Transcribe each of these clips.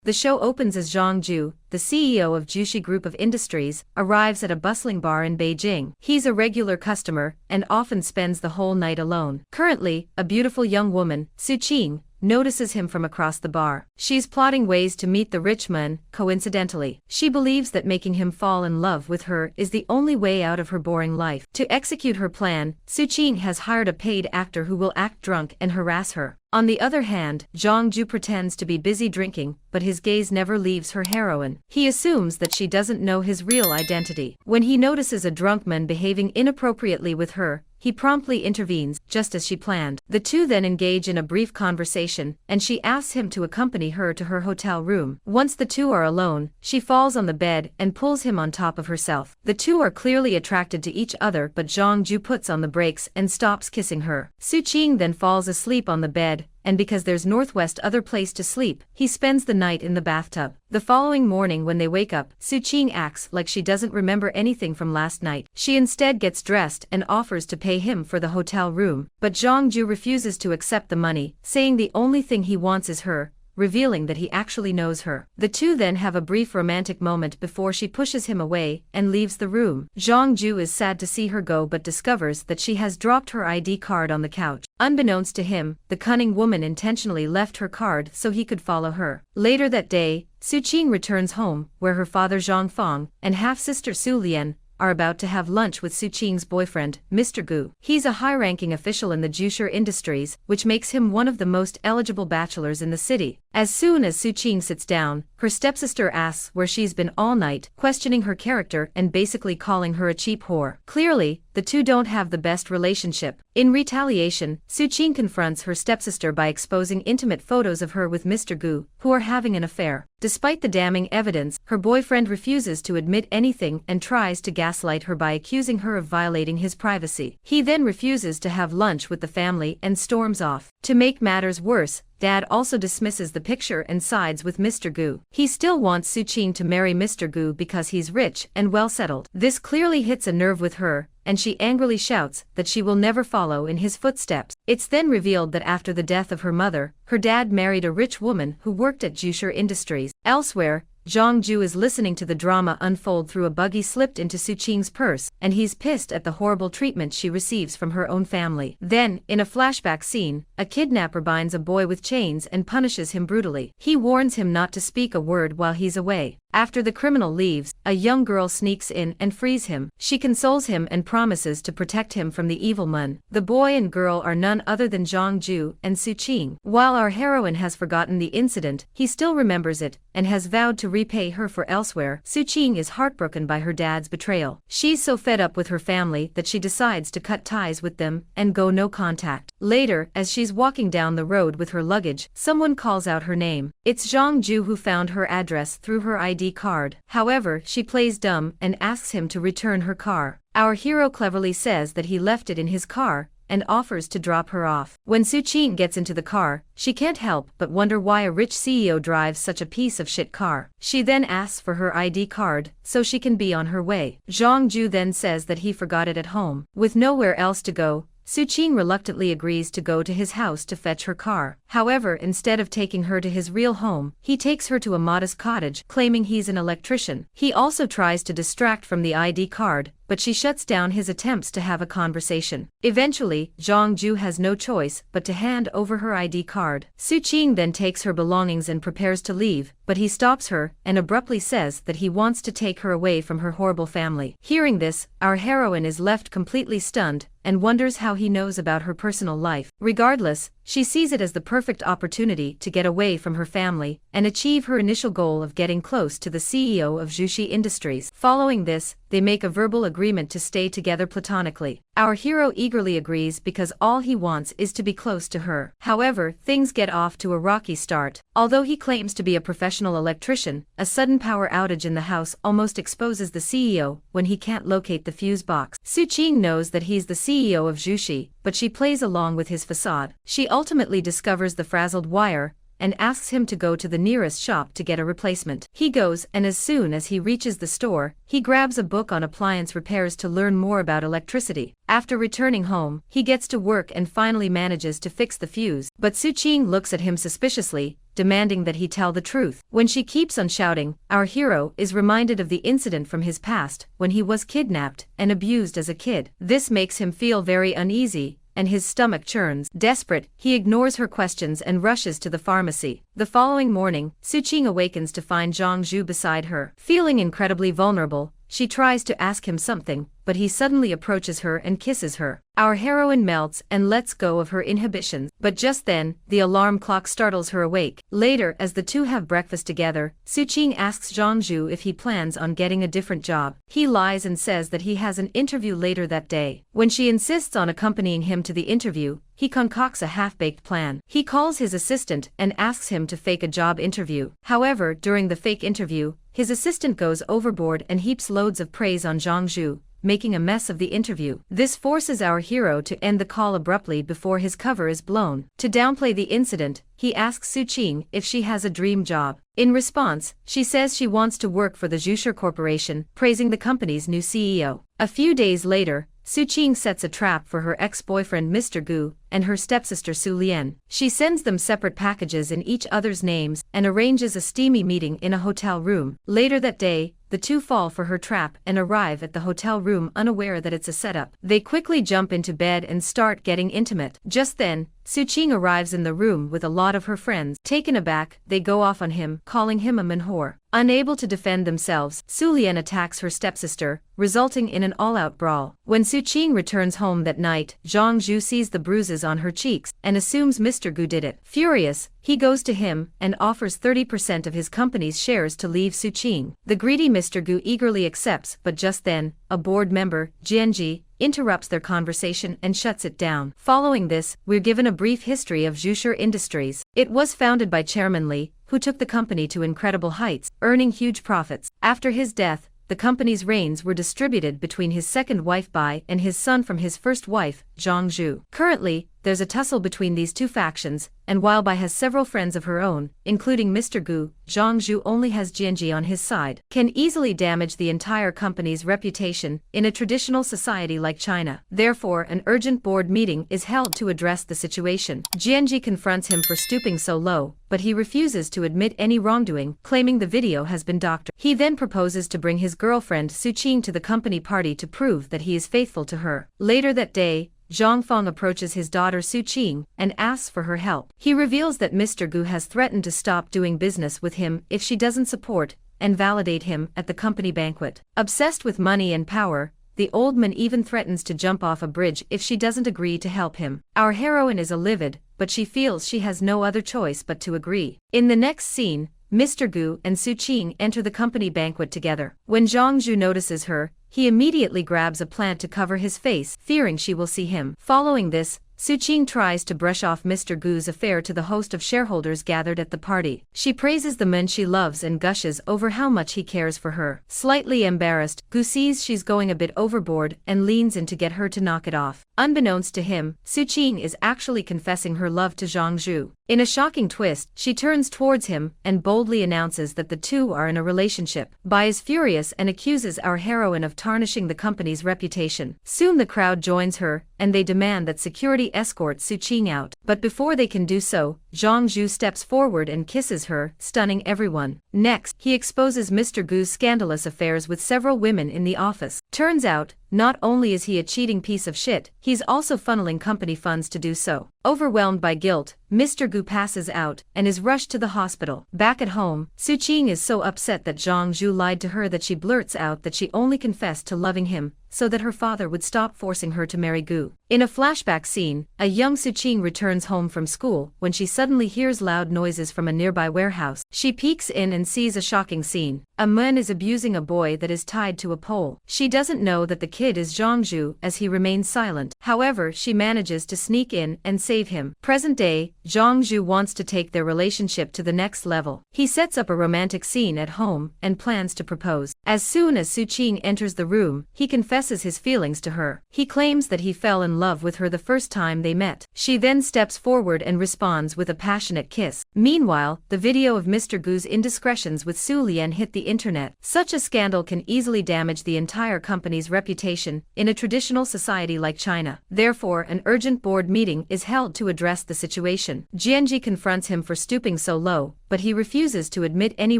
The show opens as Zhang Ju, the CEO of Jushi Group of Industries, arrives at a bustling bar in Beijing. He's a regular customer and often spends the whole night alone. Currently, a beautiful young woman, Su Qing, notices him from across the bar. She's plotting ways to meet the rich man, coincidentally. She believes that making him fall in love with her is the only way out of her boring life. To execute her plan, Su Qing has hired a paid actor who will act drunk and harass her. On the other hand, Zhang Ju pretends to be busy drinking, but his gaze never leaves her heroine. He assumes that she doesn't know his real identity. When he notices a drunk man behaving inappropriately with her, he promptly intervenes, just as she planned. The two then engage in a brief conversation, and she asks him to accompany her to her hotel room. Once the two are alone, she falls on the bed and pulls him on top of herself. The two are clearly attracted to each other, but Zhang Ju puts on the brakes and stops kissing her. Su Qing then falls asleep on the bed, and because there's northwest other place to sleep, he spends the night in the bathtub. The following morning when they wake up, Su Qing acts like she doesn't remember anything from last night. She instead gets dressed and offers to pay him for the hotel room, but Zhang Ju refuses to accept the money, saying the only thing he wants is her, revealing that he actually knows her. The two then have a brief romantic moment before she pushes him away and leaves the room. Zhang Ju is sad to see her go but discovers that she has dropped her ID card on the couch. Unbeknownst to him, the cunning woman intentionally left her card so he could follow her. Later that day, Su Qing returns home, where her father Zhang Fang and half-sister Su Lian are about to have lunch with Su Qing's boyfriend, Mr. Gu. He's a high-ranking official in the Jushi Industries, which makes him one of the most eligible bachelors in the city. As soon as Su Qing sits down, her stepsister asks where she's been all night, questioning her character and basically calling her a cheap whore. Clearly, the two don't have the best relationship. In retaliation, Su Qing confronts her stepsister by exposing intimate photos of her with Mr. Gu, who are having an affair. Despite the damning evidence, her boyfriend refuses to admit anything and tries to gaslight her by accusing her of violating his privacy. He then refuses to have lunch with the family and storms off. To make matters worse, Dad also dismisses the picture and sides with Mr. Gu. He still wants Su Qing to marry Mr. Gu because he's rich and well settled. This clearly hits a nerve with her, and she angrily shouts that she will never follow in his footsteps. It's then revealed that after the death of her mother, her dad married a rich woman who worked at Jushi Industries. Elsewhere, Zhang Ju is listening to the drama unfold through a buggy slipped into Su Qing's purse, and he's pissed at the horrible treatment she receives from her own family. Then, in a flashback scene, a kidnapper binds a boy with chains and punishes him brutally. He warns him not to speak a word while he's away. After the criminal leaves, a young girl sneaks in and frees him. She consoles him and promises to protect him from the evil man. The boy and girl are none other than Zhang Ju and Su Qing. While our heroine has forgotten the incident, he still remembers it, and has vowed to repay her for elsewhere. Su Qing is heartbroken by her dad's betrayal. She's so fed up with her family that she decides to cut ties with them and go no contact. Later, as she's walking down the road with her luggage, someone calls out her name. It's Zhang Ju, who found her address through her ID card. However, she plays dumb and asks him to return her car. Our hero cleverly says that he left it in his car and offers to drop her off. When Su Qing gets into the car, she can't help but wonder why a rich CEO drives such a piece of shit car. She then asks for her ID card so she can be on her way. Zhang Ju then says that he forgot it at home. With nowhere else to go, Su Qing reluctantly agrees to go to his house to fetch her car. However, instead of taking her to his real home, he takes her to a modest cottage, claiming he's an electrician. He also tries to distract from the ID card, but she shuts down his attempts to have a conversation. Eventually, Zhang Ju has no choice but to hand over her ID card. Su Qing then takes her belongings and prepares to leave, but he stops her and abruptly says that he wants to take her away from her horrible family. Hearing this, our heroine is left completely stunned and wonders how he knows about her personal life. Regardless, she sees it as the perfect opportunity to get away from her family and achieve her initial goal of getting close to the CEO of Jushi Industries. Following this, they make a verbal agreement to stay together platonically. Our hero eagerly agrees because all he wants is to be close to her. However, things get off to a rocky start. Although he claims to be a professional electrician, a sudden power outage in the house almost exposes the CEO when he can't locate the fuse box. Su Qing knows that he's the CEO of Jushi, but she plays along with his facade. She ultimately discovers the frazzled wire and asks him to go to the nearest shop to get a replacement. He goes, and as soon as he reaches the store, he grabs a book on appliance repairs to learn more about electricity. After returning home, he gets to work and finally manages to fix the fuse, but Su Qing looks at him suspiciously, demanding that he tell the truth. When she keeps on shouting, our hero is reminded of the incident from his past, when he was kidnapped and abused as a kid. This makes him feel very uneasy, and his stomach churns. Desperate, he ignores her questions and rushes to the pharmacy. The following morning, Su Qing awakens to find Zhang Ju beside her. Feeling incredibly vulnerable, she tries to ask him something, but he suddenly approaches her and kisses her. Our heroine melts and lets go of her inhibitions, but just then, the alarm clock startles her awake. Later, as the two have breakfast together, Su Qing asks Zhang Ju if he plans on getting a different job. He lies and says that he has an interview later that day. When she insists on accompanying him to the interview, he concocts a half-baked plan. He calls his assistant and asks him to fake a job interview. However, during the fake interview, his assistant goes overboard and heaps loads of praise on Zhang Ju, making a mess of the interview. This forces our hero to end the call abruptly before his cover is blown. To downplay the incident, he asks Su Qing if she has a dream job. In response, she says she wants to work for the Zhushi Corporation, praising the company's new CEO. A few days later, Su Qing sets a trap for her ex-boyfriend Mr. Gu and her stepsister Su Lian. She sends them separate packages in each other's names and arranges a steamy meeting in a hotel room. Later that day, the two fall for her trap and arrive at the hotel room unaware that it's a setup. They quickly jump into bed and start getting intimate. Just then, Su Qing arrives in the room with a lot of her friends. Taken aback, they go off on him, calling him a manwhore. Unable to defend themselves, Su Lian attacks her stepsister, resulting in an all-out brawl. When Su Qing returns home that night, Zhang Ju sees the bruises on her cheeks and assumes Mr. Gu did it. Furious, he goes to him and offers 30% of his company's shares to leave Su Qing. The greedy Mr. Gu eagerly accepts, but just then, a board member, Jianji, interrupts their conversation and shuts it down. Following this, we're given a brief history of Zhushi Industries. It was founded by Chairman Li, who took the company to incredible heights, earning huge profits. After his death, the company's reins were distributed between his second wife Bai and his son from his first wife, Zhang Ju. Currently, there's a tussle between these two factions, and while Bai has several friends of her own, including Mr. Gu, Zhang Ju only has Jianji on his side. Can easily damage the entire company's reputation in a traditional society like China. Therefore, an urgent board meeting is held to address the situation. Jianji confronts him for stooping so low, but he refuses to admit any wrongdoing, claiming the video has been doctored. He then proposes to bring his girlfriend Su Qing to the company party to prove that he is faithful to her. Later that day, Zhang Feng approaches his daughter Su Qing and asks for her help. He reveals that Mr. Gu has threatened to stop doing business with him if she doesn't support and validate him at the company banquet. Obsessed with money and power, the old man even threatens to jump off a bridge if she doesn't agree to help him. Our heroine is livid, but she feels she has no other choice but to agree. In the next scene, Mr. Gu and Su Qing enter the company banquet together. When Zhang Ju notices her, he immediately grabs a plant to cover his face, fearing she will see him. Following this, Su Qing tries to brush off Mr. Gu's affair to the host of shareholders gathered at the party. She praises the man she loves and gushes over how much he cares for her. Slightly embarrassed, Gu sees she's going a bit overboard and leans in to get her to knock it off. Unbeknownst to him, Su Qing is actually confessing her love to Zhang Ju. In a shocking twist, she turns towards him and boldly announces that the two are in a relationship. Bai is furious and accuses our heroine of tarnishing the company's reputation. Soon the crowd joins her, and they demand that security escort Su Qing out. But before they can do so, Zhang Ju steps forward and kisses her, stunning everyone. Next, he exposes Mr. Gu's scandalous affairs with several women in the office. Turns out, not only is he a cheating piece of shit, he's also funneling company funds to do so. Overwhelmed by guilt, Mr. Gu passes out and is rushed to the hospital. Back at home, Su Qing is so upset that Zhang Ju lied to her that she blurts out that she only confessed to loving him so that her father would stop forcing her to marry Gu. In a flashback scene, a young Su Qing returns home from school when she suddenly hears loud noises from a nearby warehouse. She peeks in and sees a shocking scene. A man is abusing a boy that is tied to a pole. She doesn't know that the kid is Zhang Ju as he remains silent. However, she manages to sneak in and save him. Present day, Zhang Ju wants to take their relationship to the next level. He sets up a romantic scene at home and plans to propose. As soon as Su Qing enters the room, he confesses confesses his feelings to her. He claims that he fell in love with her the first time they met. She then steps forward and responds with a passionate kiss. Meanwhile, the video of Mr. Gu's indiscretions with Su Lian hit the internet. Such a scandal can easily damage the entire company's reputation in a traditional society like China. Therefore, an urgent board meeting is held to address the situation. Jianji confronts him for stooping so low, but he refuses to admit any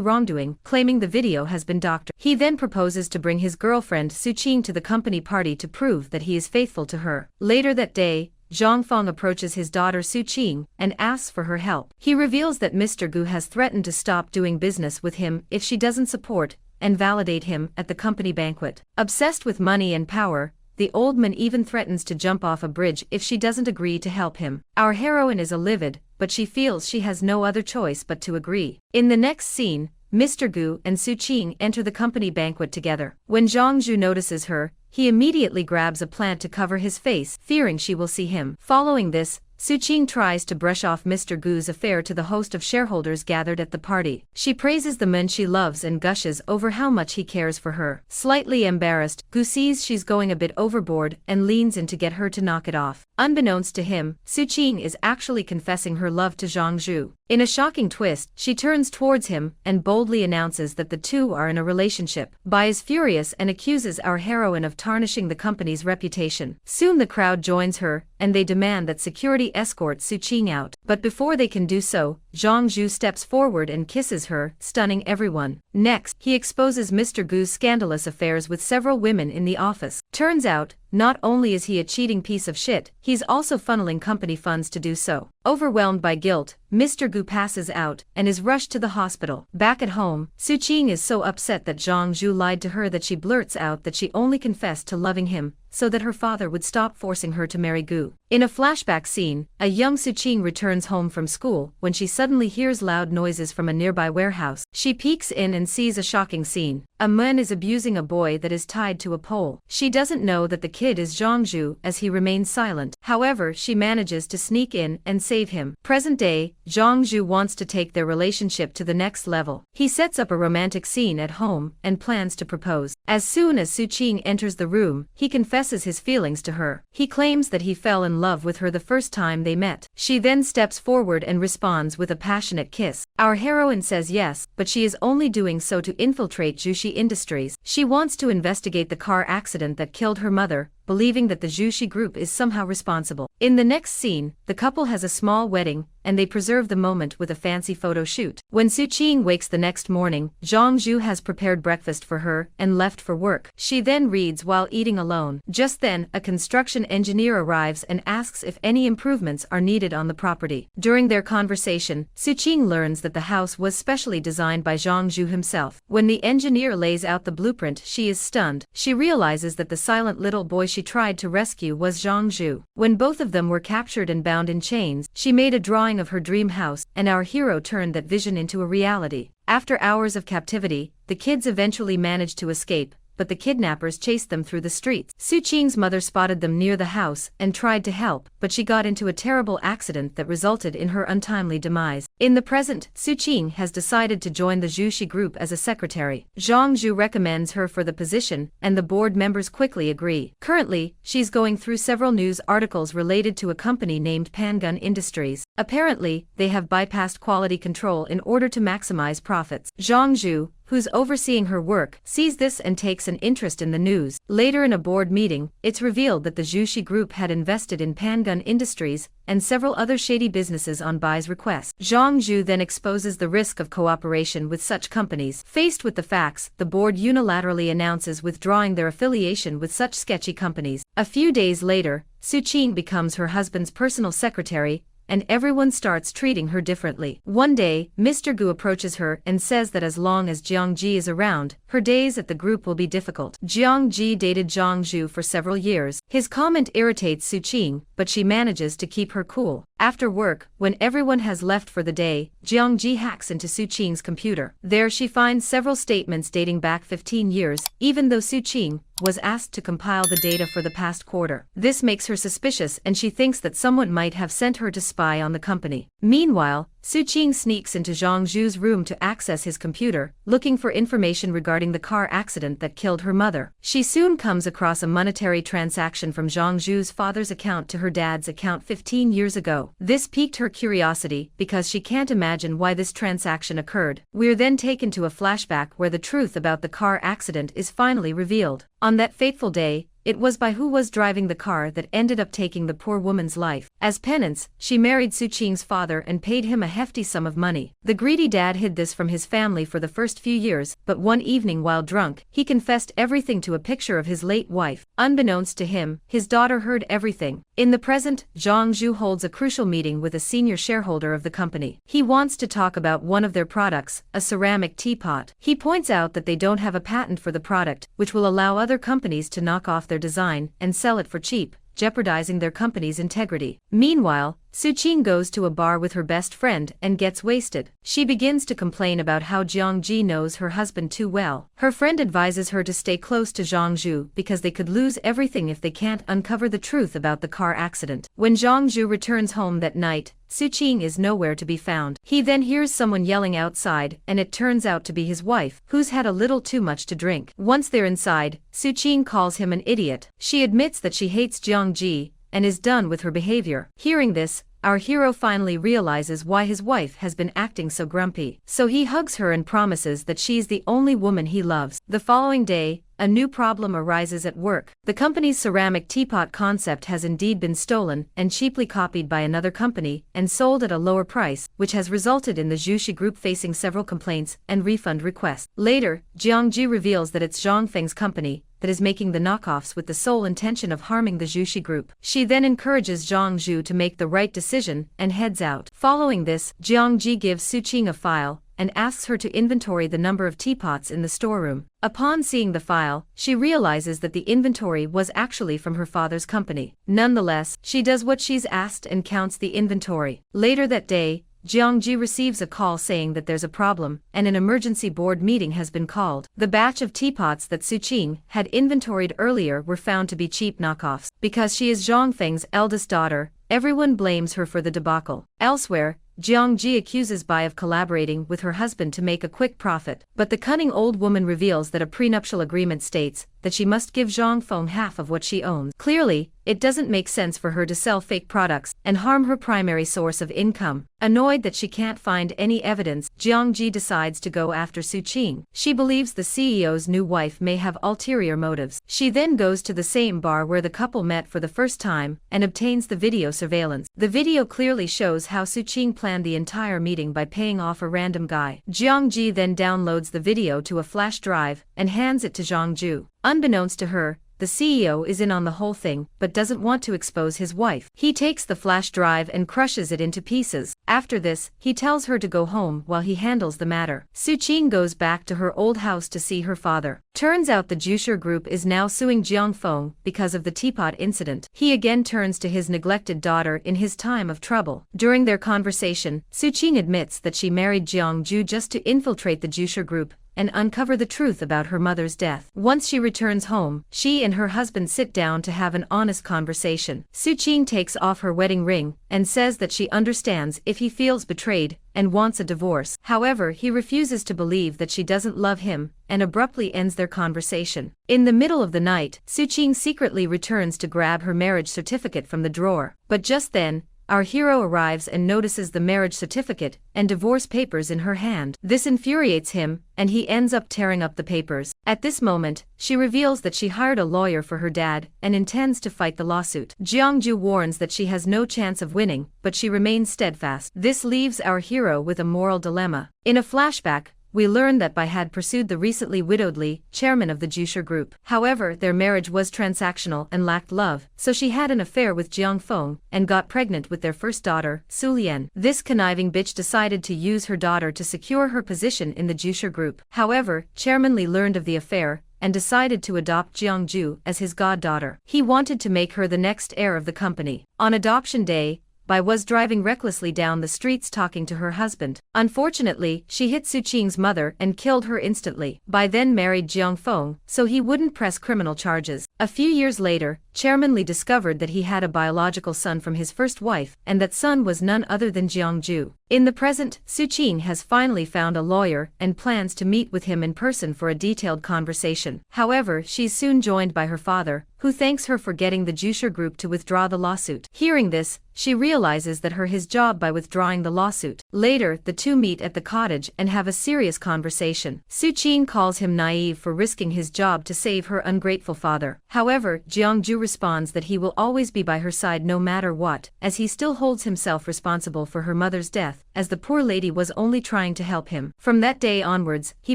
wrongdoing, claiming the video has been doctored. He then proposes to bring his girlfriend Su Qing to the company party to prove that he is faithful to her. Later that day, Zhang Feng approaches his daughter Su Qing and asks for her help. He reveals that Mr. Gu has threatened to stop doing business with him if she doesn't support and validate him at the company banquet. Obsessed with money and power, the old man even threatens to jump off a bridge if she doesn't agree to help him. Our heroine is livid, but she feels she has no other choice but to agree. In the next scene, Mr. Gu and Su Qing enter the company banquet together. When Zhang Ju notices her, he immediately grabs a plant to cover his face, fearing she will see him. Following this, Su Qing tries to brush off Mr. Gu's affair to the host of shareholders gathered at the party. She praises the man she loves and gushes over how much he cares for her. Slightly embarrassed, Gu sees she's going a bit overboard and leans in to get her to knock it off. Unbeknownst to him, Su Qing is actually confessing her love to Zhang Ju. In a shocking twist, she turns towards him and boldly announces that the two are in a relationship. Bai is furious and accuses our heroine of tarnishing the company's reputation. Soon the crowd joins her, and they demand that security escort Su Qing out. But before they can do so, Zhang Ju steps forward and kisses her, stunning everyone. Next, he exposes Mr. Gu's scandalous affairs with several women in the office. Turns out, not only is he a cheating piece of shit, he's also funneling company funds to do so. Overwhelmed by guilt, Mr. Gu passes out and is rushed to the hospital. Back at home, Su Qing is so upset that Zhang Ju lied to her that she blurts out that she only confessed to loving him so that her father would stop forcing her to marry Gu. In a flashback scene, a young Su Qing returns home from school when she suddenly hears loud noises from a nearby warehouse. She peeks in and sees a shocking scene. A man is abusing a boy that is tied to a pole. She doesn't know that the kid is Zhang Ju as he remains silent. However, she manages to sneak in and save him. Present day, Zhang Ju wants to take their relationship to the next level. He sets up a romantic scene at home and plans to propose. As soon as Su Qing enters the room, he confesses his feelings to her. He claims that he fell in love with her the first time they met. She then steps forward and responds with a passionate kiss. Our heroine says yes, but she is only doing so to infiltrate Jushi Industries. She wants to investigate the car accident that killed her mother, believing that the Jushi group is somehow responsible. In the next scene, the couple has a small wedding, and they preserve the moment with a fancy photo shoot. When Su Qing wakes the next morning, Zhang Ju has prepared breakfast for her and left for work. She then reads while eating alone. Just then, a construction engineer arrives and asks if any improvements are needed on the property. During their conversation, Su Qing learns that the house was specially designed by Zhang Ju himself. When the engineer lays out the blueprint, she is stunned. She realizes that the silent little boy she tried to rescue was Zhang Ju. When both of them were captured and bound in chains, she made a drawing of her dream house, and our hero turned that vision into a reality. After hours of captivity, the kids eventually managed to escape, but the kidnappers chased them through the streets. Su Qing's mother spotted them near the house and tried to help, but she got into a terrible accident that resulted in her untimely demise. In the present, Su Qing has decided to join the Jushi group as a secretary. Zhang Ju recommends her for the position, and the board members quickly agree. Currently, she's going through several news articles related to a company named Pangun Industries. Apparently, they have bypassed quality control in order to maximize profits. Zhang Ju, who's overseeing her work, sees this and takes an interest in the news. Later in a board meeting, it's revealed that the Jushi group had invested in Pangun Industries and several other shady businesses on Bai's request. Zhang Ju then exposes the risk of cooperation with such companies. Faced with the facts, the board unilaterally announces withdrawing their affiliation with such sketchy companies. A few days later, Su Qing becomes her husband's personal secretary, and everyone starts treating her differently. One day, Mr. Gu approaches her and says that as long as Jiang Ji is around, her days at the group will be difficult. Jiang Ji dated Zhang Ju for several years. His comment irritates Su Qing, but she manages to keep her cool. After work, when everyone has left for the day, Jiang Ji hacks into Su Qing's computer. There she finds several statements dating back 15 years, even though Su Qing was asked to compile the data for the past quarter. This makes her suspicious and she thinks that someone might have sent her to spy on the company. Meanwhile, Su Qing sneaks into Zhang Ju's room to access his computer, looking for information regarding the car accident that killed her mother. She soon comes across a monetary transaction from Zhang Ju's father's account to her dad's account 15 years ago. This piqued her curiosity because she can't imagine why this transaction occurred. We're then taken to a flashback where the truth about the car accident is finally revealed. On that fateful day, it was Bai who was driving the car that ended up taking the poor woman's life. As penance, she married Su Qing's father and paid him a hefty sum of money. The greedy dad hid this from his family for the first few years, but one evening while drunk, he confessed everything to a picture of his late wife. Unbeknownst to him, his daughter heard everything. In the present, Zhang Ju holds a crucial meeting with a senior shareholder of the company. He wants to talk about one of their products, a ceramic teapot. He points out that they don't have a patent for the product, which will allow other companies to knock off their design and sell it for cheap, jeopardizing their company's integrity. Meanwhile, Su Qing goes to a bar with her best friend and gets wasted. She begins to complain about how Zhang Ji knows her husband too well. Her friend advises her to stay close to Zhang Ju because they could lose everything if they can't uncover the truth about the car accident. When Zhang Ju returns home that night, Su Qing is nowhere to be found. He then hears someone yelling outside, and it turns out to be his wife, who's had a little too much to drink. Once they're inside, Su Qing calls him an idiot. She admits that she hates Zhang Ji and is done with her behavior. Hearing this, our hero finally realizes why his wife has been acting so grumpy. So he hugs her and promises that she's the only woman he loves. The following day, a new problem arises at work. The company's ceramic teapot concept has indeed been stolen and cheaply copied by another company and sold at a lower price, which has resulted in the Jushi group facing several complaints and refund requests. Later, Jiang Ji reveals that it's Zhang Feng's company that is making the knockoffs with the sole intention of harming the Jushi group. She then encourages Zhang Ju to make the right decision and heads out. Following this, Jiang Ji gives Su Qing a file and asks her to inventory the number of teapots in the storeroom. Upon seeing the file, she realizes that the inventory was actually from her father's company. Nonetheless, she does what she's asked and counts the inventory. Later that day, Jiang Ji receives a call saying that there's a problem, and an emergency board meeting has been called. The batch of teapots that Su Qing had inventoried earlier were found to be cheap knockoffs. Because she is Zhang Feng's eldest daughter, everyone blames her for the debacle. Elsewhere, Jiang Ji accuses Bai of collaborating with her husband to make a quick profit, but the cunning old woman reveals that a prenuptial agreement states that she must give Zhang Feng half of what she owns. Clearly, it doesn't make sense for her to sell fake products and harm her primary source of income. Annoyed that she can't find any evidence, Jiang Ji decides to go after Su Qing. She believes the CEO's new wife may have ulterior motives. She then goes to the same bar where the couple met for the first time and obtains the video surveillance. The video clearly shows how Su Qing planned the entire meeting by paying off a random guy. Jiang Ji then downloads the video to a flash drive and hands it to Zhang Ju. Unbeknownst to her, the CEO is in on the whole thing, but doesn't want to expose his wife. He takes the flash drive and crushes it into pieces. After this, he tells her to go home while he handles the matter. Su Qing goes back to her old house to see her father. Turns out the Jushi group is now suing Jiang Feng because of the teapot incident. He again turns to his neglected daughter in his time of trouble. During their conversation, Su Qing admits that she married Zhang Ju just to infiltrate the Jushi group and uncover the truth about her mother's death. Once she returns home, she and her husband sit down to have an honest conversation. Su Qing takes off her wedding ring and says that she understands if he feels betrayed and wants a divorce. However, he refuses to believe that she doesn't love him and abruptly ends their conversation. In the middle of the night, Su Qing secretly returns to grab her marriage certificate from the drawer. But just then, our hero arrives and notices the marriage certificate and divorce papers in her hand. This infuriates him, and he ends up tearing up the papers. At this moment, she reveals that she hired a lawyer for her dad and intends to fight the lawsuit. Jiang Ju warns that she has no chance of winning, but she remains steadfast. This leaves our hero with a moral dilemma. In a flashback, we learn that Bai had pursued the recently widowed Li, chairman of the Jushi group. However, their marriage was transactional and lacked love, so she had an affair with Jiang Feng and got pregnant with their first daughter, Su Lian. This conniving bitch decided to use her daughter to secure her position in the Jushi group. However, Chairman Li learned of the affair and decided to adopt Jiang Ju as his goddaughter. He wanted to make her the next heir of the company. On adoption day, Bai was driving recklessly down the streets talking to her husband. Unfortunately, she hit Su Qing's mother and killed her instantly. Bai then married Jiang Feng, so he wouldn't press criminal charges. A few years later, Chairman Li discovered that he had a biological son from his first wife, and that son was none other than Jiang Ju. In the present, Su Qing has finally found a lawyer and plans to meet with him in person for a detailed conversation. However, she's soon joined by her father, who thanks her for getting the Jushi group to withdraw the lawsuit. Hearing this, she realizes that his job by withdrawing the lawsuit. Later, the two meet at the cottage and have a serious conversation. Su Qing calls him naive for risking his job to save her ungrateful father. However, Zhang Ju responds that he will always be by her side no matter what, as he still holds himself responsible for her mother's death, as the poor lady was only trying to help him. From that day onwards, he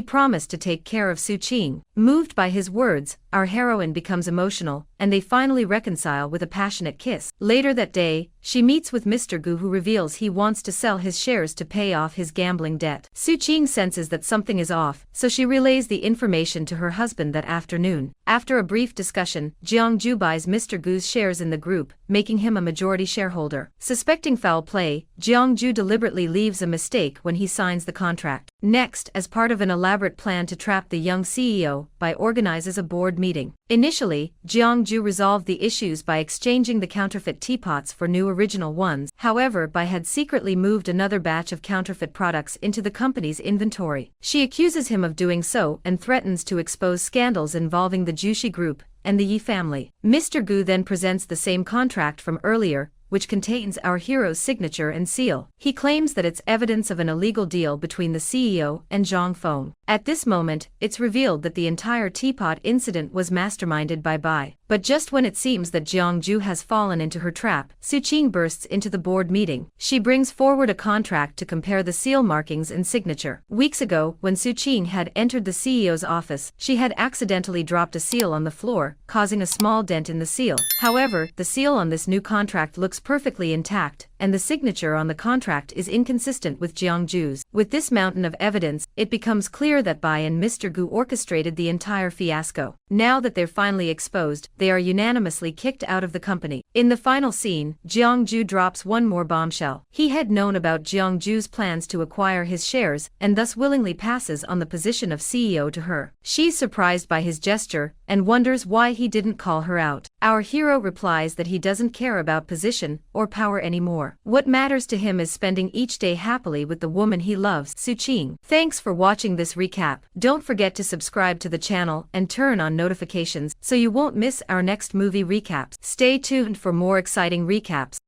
promised to take care of Su Qing. Moved by his words, our heroine becomes emotional, and they finally reconcile with a passionate kiss. Later that day, she meets with Mr. Gu, who reveals he wants to sell his shares to pay off his gambling debt. Su Qing senses that something is off, so she relays the information to her husband that afternoon. After a brief discussion, Zhang Ju buys Mr. Gu's shares in the group, making him a majority shareholder. Suspecting foul play, Zhang Ju deliberately leaves a mistake when he signs the contract. Next, as part of an elaborate plan to trap the young CEO, Bai organizes a board meeting. Initially, Zhang Ju resolved the issues by exchanging the counterfeit teapots for new original ones. However, Bai had secretly moved another batch of counterfeit products into the company's inventory. She accuses him of doing so and threatens to expose scandals involving the Jushi group and the Yi family. Mr. Gu then presents the same contract from earlier, which contains our hero's signature and seal. He claims that it's evidence of an illegal deal between the CEO and Zhang Feng. At this moment, it's revealed that the entire teapot incident was masterminded by Bai. But just when it seems that Zhang Ju has fallen into her trap, Su Qing bursts into the board meeting. She brings forward a contract to compare the seal markings and signature. Weeks ago, when Su Qing had entered the CEO's office, she had accidentally dropped a seal on the floor, causing a small dent in the seal. However, the seal on this new contract looks perfectly intact, and the signature on the contract is inconsistent with Zhang Ju's. With this mountain of evidence, it becomes clear that Bai and Mr. Gu orchestrated the entire fiasco. Now that they're finally exposed, they are unanimously kicked out of the company. In the final scene, Zhang Ju drops one more bombshell. He had known about Zhang Ju's plans to acquire his shares, and thus willingly passes on the position of CEO to her. She's surprised by his gesture, and wonders why he didn't call her out. Our hero replies that he doesn't care about position or power anymore. What matters to him is spending each day happily with the woman he loves, Su Qing. Thanks for watching this recap. Don't forget to subscribe to the channel and turn on notifications so you won't miss our next movie recaps. Stay tuned for more exciting recaps.